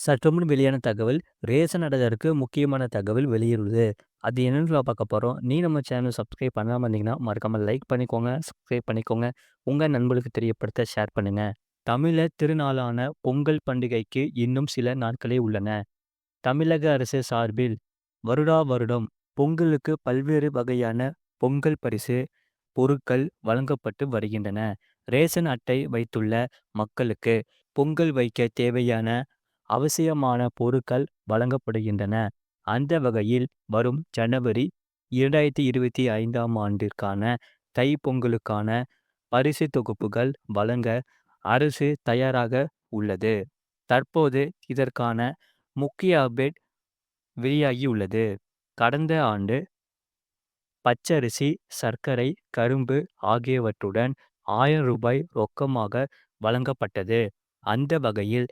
சற்றுமுன் வெளியான தகவல், ரேஷன் அடைதற்கு முக்கியமான தகவல் வெளியிடுது. அது என்னன்னு பார்க்க போறோம். நம்ம சேனல் சப்ஸ்கிரைப் பண்ணாம இருந்தீங்கன்னா, மறக்காம லைக் பண்ணிக்கோங்க, சப்ஸ்கிரைப் பண்ணிக்கோங்க. உங்க நண்பர்களுக்கு தெரியப்படுத்த ஷேர் பண்ணுங்க. தமிழர் திருநாளான பொங்கல் பண்டிகைக்கு இன்னும் சில நாட்களே உள்ளன. தமிழக அரசு சார்பில் வருடா வருடம் பொங்கலுக்கு பல்வேறு வகையான பொங்கல் பரிசு பொருட்கள் வழங்கப்பட்டு வருகின்றன. ரேஷன் அட்டை வைத்துள்ள மக்களுக்கு பொங்கல் வைக்க தேவையான அவசியமான பொருட்கள் வழங்கப்படுகின்றன. அந்த வகையில் வரும் ஜனவரி 2025ஆம் ஆண்டிற்கான தைப்பொங்கலுக்கான பரிசு தொகுப்புகள் வழங்க அரசு தயாராக உள்ளது. தற்போது இதற்கான முக்கிய அப்டேட் வெளியாகியுள்ளது. கடந்த ஆண்டு பச்சரிசி, சர்க்கரை, கரும்பு ஆகியவற்றுடன் ரூபாய் 1000 ரொக்கமாக வழங்கப்பட்டது. அந்த வகையில்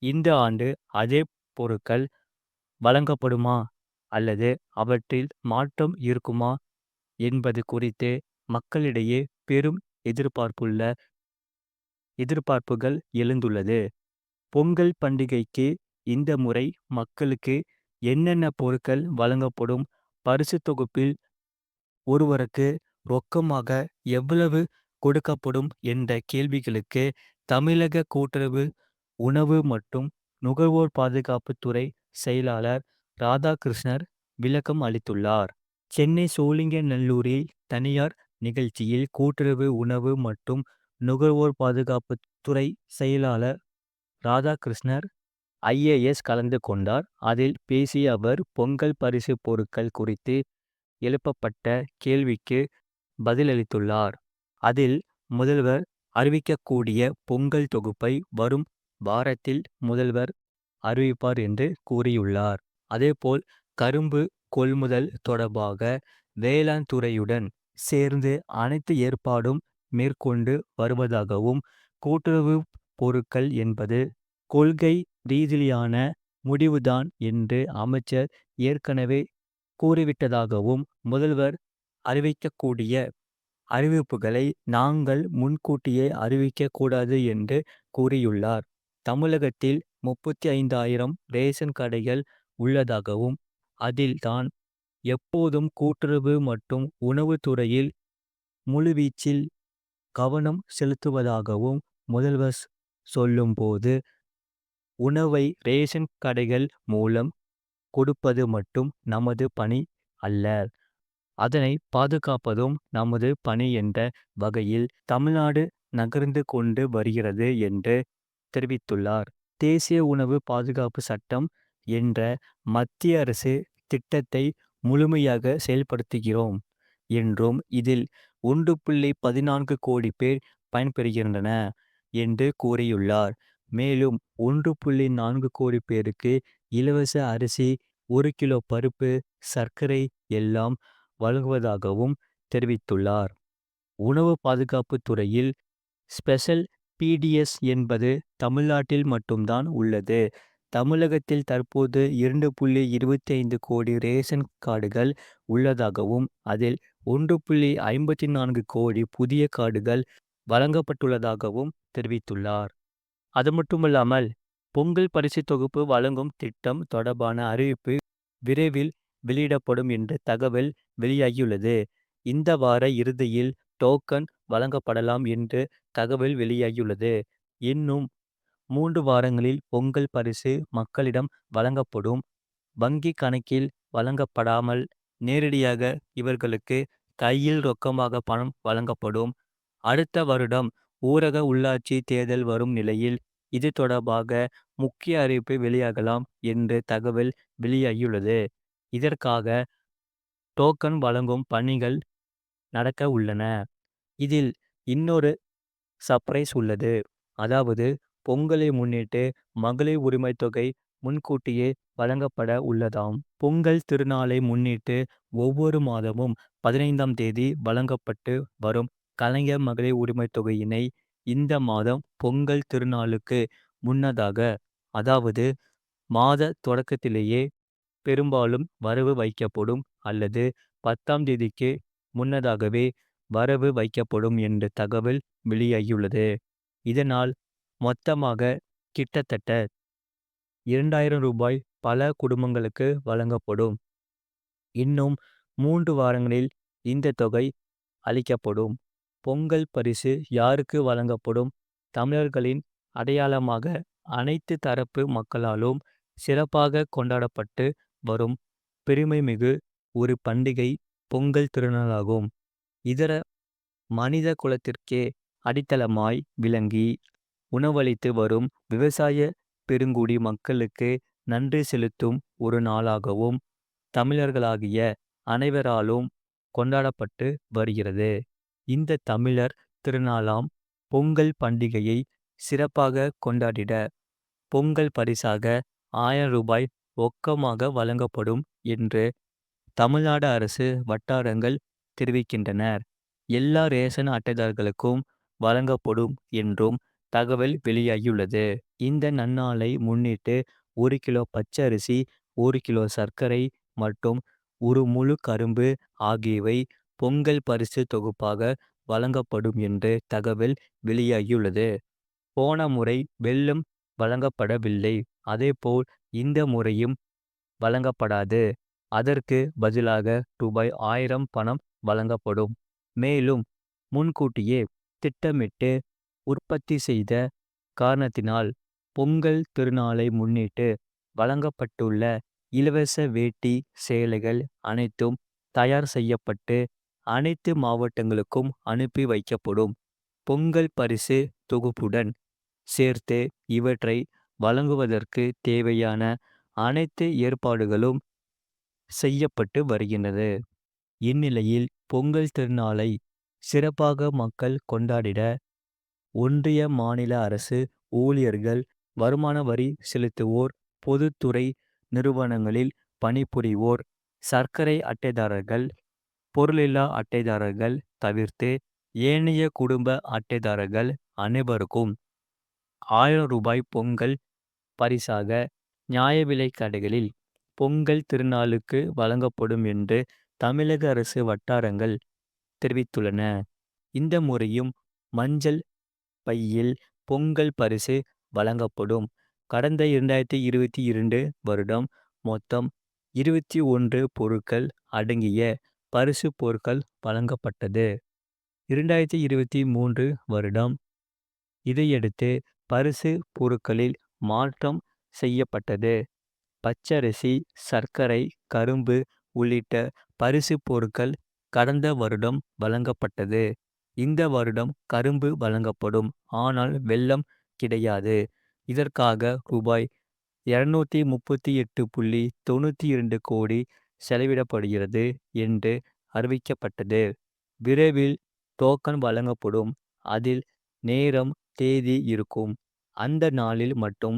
இந்த ஆண்டு அதே பொருட்கள் வழங்கப்படுமா அல்லது அவற்றில் மாற்றம் இருக்குமா என்பது குறித்து மக்களிடையே பெரும் எதிர்பார்ப்புள்ள எதிர்பார்ப்புகள் எழுந்துள்ளது. பொங்கல் பண்டிகைக்கு இந்த முறை மக்களுக்கு என்னென்ன பொருட்கள் வழங்கப்படும்? பரிசு தொகுப்பில் ஒருவருக்கு ரொக்கமாக எவ்வளவு கொடுக்கப்படும் என்ற கேள்விகளுக்கு தமிழக கூட்டுறவு உணவு மற்றும் நுகர்வோர் பாதுகாப்புத்துறை செயலாளர் ராதாகிருஷ்ணர் விளக்கம் அளித்துள்ளார். சென்னை சோழிங்கநல்லூரில் தனியார் நிகழ்ச்சியில் கூட்டுறவு உணவு மற்றும் நுகர்வோர் பாதுகாப்புத்துறை செயலாளர் ராதாகிருஷ்ணர் ஐஏஎஸ் கலந்து கொண்டார். அதில் பேசிய அவர், பொங்கல் பரிசு பொருட்கள் குறித்து எழுப்பப்பட்ட கேள்விக்கு பதிலளித்துள்ளார். அதில் முதல்வர் அறிவிக்கக்கூடிய பொங்கல் தொகுப்பை வரும் வாரத்தில் முதல்வர் அறிவிப்பார் என்று கூறியுள்ளார். அதேபோல் கரும்பு கொள்முதல் தொடர்பாக வேளாண் துறையுடன் சேர்ந்து அனைத்து ஏற்பாடும் மேற்கொண்டு வருவதாகவும், கூட்டுறவு பொருட்கள் என்பது கொள்கை ரீதியிலான முடிவுதான் என்று அமைச்சர் ஏற்கனவே கூறிவிட்டதாகவும், முதல்வர் அறிவிக்கக்கூடிய அறிவிப்புகளை நாங்கள் முன்கூட்டியே அறிவிக்க கூடாது என்று கூறியுள்ளார். தமிழகத்தில் 35,000 ரேஷன் கடைகள் உள்ளதாகவும், அதில் தான் எப்போதும் கூட்டுறவு மற்றும் உணவுத்துறையில் முழுவீச்சில் கவனம் செலுத்துவதாகவும் முதல்வர் சொல்லும்போது, உணவை ரேஷன் கடைகள் மூலம் கொடுப்பது மட்டும் நமது பணி அல்ல, அதனை பாதுகாப்பதும் நமது பணி என்ற வகையில் தமிழ்நாடு நகர்ந்து கொண்டு வருகிறது என்று தெரிவித்துள்ளார். தேசிய உணவு பாதுகாப்பு சட்டம் என்ற மத்திய அரசு திட்டத்தை முழுமையாக செயல்படுத்துகிறோம் என்றும், இதில் 1.14 கோடி பேர் பயன்பெறுகின்றன என்று கூறியுள்ளார். மேலும் 1.4 கோடி பேருக்கு இலவச அரிசி, 1 கிலோ பருப்பு, சர்க்கரை எல்லாம் வழங்குவதாகவும் தெரிவித்துள்ளார். உணவு பாதுகாப்பு துறையில் ஸ்பெஷல் பிடிஎஸ் என்பது தமிழ்நாட்டில் மட்டும்தான் உள்ளது. தமிழகத்தில் தற்போது 2.25 கோடி ரேஷன் கார்டுகள் உள்ளதாகவும், அதில் 1.54 கோடி புதிய கார்டுகள் வழங்கப்பட்டுள்ளதாகவும் தெரிவித்துள்ளார். அது மட்டுமல்லாமல், பொங்கல் பரிசு தொகுப்பு வழங்கும் திட்டம் தொடர்பான அறிவிப்பு விரைவில் வெளியிடப்படும் என்ற தகவல் வெளியாகியுள்ளது. இந்த வார இறுதியில் டோக்கன் வழங்கப்படலாம் என்று தகவல் வெளியாகியுள்ளது. இன்னும் 3 வாரங்களில் பொங்கல் பரிசு மக்களிடம் வழங்கப்படும். வங்கி கணக்கில் வழங்கப்படாமல் நேரடியாக இவர்களுக்கு கையில் ரொக்கமாக பணம் வழங்கப்படும். அடுத்த வருடம் ஊரக உள்ளாட்சி தேர்தல் வரும் நிலையில் இது தொடர்பாக முக்கிய அறிவிப்பு வெளியாகலாம் என்று தகவல் வெளியாகியுள்ளது. இதற்காக டோக்கன் வழங்கும் பணிகள் நடக்க உள்ளன. இதில் இன்னொரு சர்ப்ரைஸ் உள்ளது. அதாவது, பொங்கலை முன்னிட்டு மகளிர் உரிமை தொகை முன்கூட்டியே வழங்கப்பட உள்ளதாம். பொங்கல் திருநாளை முன்னிட்டு ஒவ்வொரு மாதமும் 15ஆம் தேதி வழங்கப்பட்டு வரும் கலைஞர் மகளிர் உரிமை தொகையினை இந்த மாதம் பொங்கல் திருநாளுக்கு முன்னதாக, அதாவது மாத தொடக்கத்திலேயே பெரும்பாலும் வரவு வைக்கப்படும் அல்லது 10ஆம் தேதிக்கு முன்னதாகவே வரவு வைக்கப்படும் என்ற தகவல் வெளியாகியுள்ளது. இதனால் மொத்தமாக கிட்டத்தட்ட ரூ. 2000 பல குடும்பங்களுக்கு வழங்கப்படும். இன்னும் 3 வாரங்களில் இந்த தொகை அளிக்கப்படும். பொங்கல் பரிசு யாருக்கு வழங்கப்படும்? தமிழர்களின் அடையாளமாக அனைத்து தரப்பு மக்களாலும் சிறப்பாக கொண்டாடப்பட்டு வரும் பெருமைமிகு ஒரு பண்டிகை பொங்கல் திருநாளாகும். இதர மனித குலத்திற்கே அடித்தளமாய் விளங்கி உணவளித்து வரும் விவசாய பெருங்குடி மக்களுக்கு நன்றி செலுத்தும் ஒரு நாளாகவும் தமிழர்களாகிய அனைவராலும் கொண்டாடப்பட்டு வருகிறது. இந்த தமிழர் திருநாளாம் பொங்கல் பண்டிகையை சிறப்பாக கொண்டாடிட பொங்கல் பரிசாக ரூ. 1000 ரொக்கமாக வழங்கப்படும் என்று தமிழ்நாடு அரசு வட்டாரங்கள் தெரிவிக்கின்றனர். எல்லா ரேஷன் அட்டைதாரர்களுக்கும் வழங்கப்படும் என்றும் தகவல் வெளியாகியுள்ளது. இந்த நன்னாளை முன்னிட்டு 1 கிலோ பச்சரிசி, 1 கிலோ சர்க்கரை மற்றும் ஒரு முழு கரும்பு ஆகியவை பொங்கல் பரிசு தொகுப்பாக வழங்கப்படும் என்று தகவல் வெளியாகியுள்ளது. போன முறை வெல்லம் வழங்கப்படவில்லை. அதேபோல் இந்த முறையும் வழங்கப்படாது. அதற்கு பதிலாக ரூபாய் 1000 பணம் வழங்கப்படும். மேலும் முன்கூட்டியே திட்டமிட்டு உற்பத்தி செய்த காரணத்தினால் பொங்கல் திருநாளை முன்னிட்டு வழங்கப்பட்டுள்ள இலவச வேட்டி சேலைகள் அனைத்தும் தயார் செய்யப்பட்டு அனைத்து மாவட்டங்களுக்கும் அனுப்பி வைக்கப்படும். பொங்கல் பரிசு தொகுப்புடன் சேர்த்து இவற்றை வழங்குவதற்கு தேவையான அனைத்து ஏற்பாடுகளும் செய்யப்பட்டு வருகின்றது. இந்நிலையில் பொங்கல் திருநாளை சிறப்பாக மக்கள் கொண்டாடிட ஒன்றிய மாநில அரசு ஊழியர்கள், வருமான வரி செலுத்துவோர், பொதுத்துறை நிறுவனங்களில் பணிபுரிவோர், சர்க்கரை அட்டைதாரர்கள், பொருளில்லா அட்டைதாரர்கள் தவிர்த்து ஏனைய குடும்ப அட்டைதாரர்கள் அனைவருக்கும் ரூபாய் 1000 பொங்கல் பரிசாக நியாய விலைக் கடைகளில் பொங்கல் திருநாளுக்கு வழங்கப்படும் என்று தமிழக அரசு வட்டாரங்கள் தெரிவித்துள்ளன. இந்த முறையும் மஞ்சள் பையில் பொங்கல் பரிசு வழங்கப்படும். கடந்த 2022 வருடம் மொத்தம் 21 பொருட்கள் அடங்கிய பரிசு பொருட்கள் வழங்கப்பட்டது. 2023 வருடம் இதையடுத்து பரிசு பொருட்களில் மாற்றம் செய்யப்பட்டது. பச்சரிசி, சர்க்கரை, கரும்பு உள்ளிட்ட பரிசு பொருட்கள் கடந்த வருடம் வழங்கப்பட்டது. இந்த வருடம் கரும்பு வழங்கப்படும். ஆனால் வெல்லம் கிடையாது. இதற்காக ரூபாய் 238.92 கோடி செலவிடப்படுகிறது என்று அறிவிக்கப்பட்டது. விரைவில் டோக்கன் வழங்கப்படும். அதில் நேரம், தேதி இருக்கும். அந்த நாளில் மட்டும்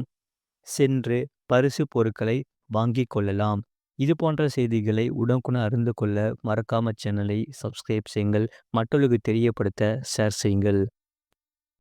சென்று பரிசு பொருட்களை வாங்கிக் கொள்ளலாம். இது போன்ற செய்திகளை உடனுக்குடன் அறிந்து கொள்ள மறக்காம சேனலை சப்ஸ்கிரைப் செய்யுங்கள். மற்றவர்களுக்கு தெரியப்படுத்த ஷேர் செய்யுங்கள்.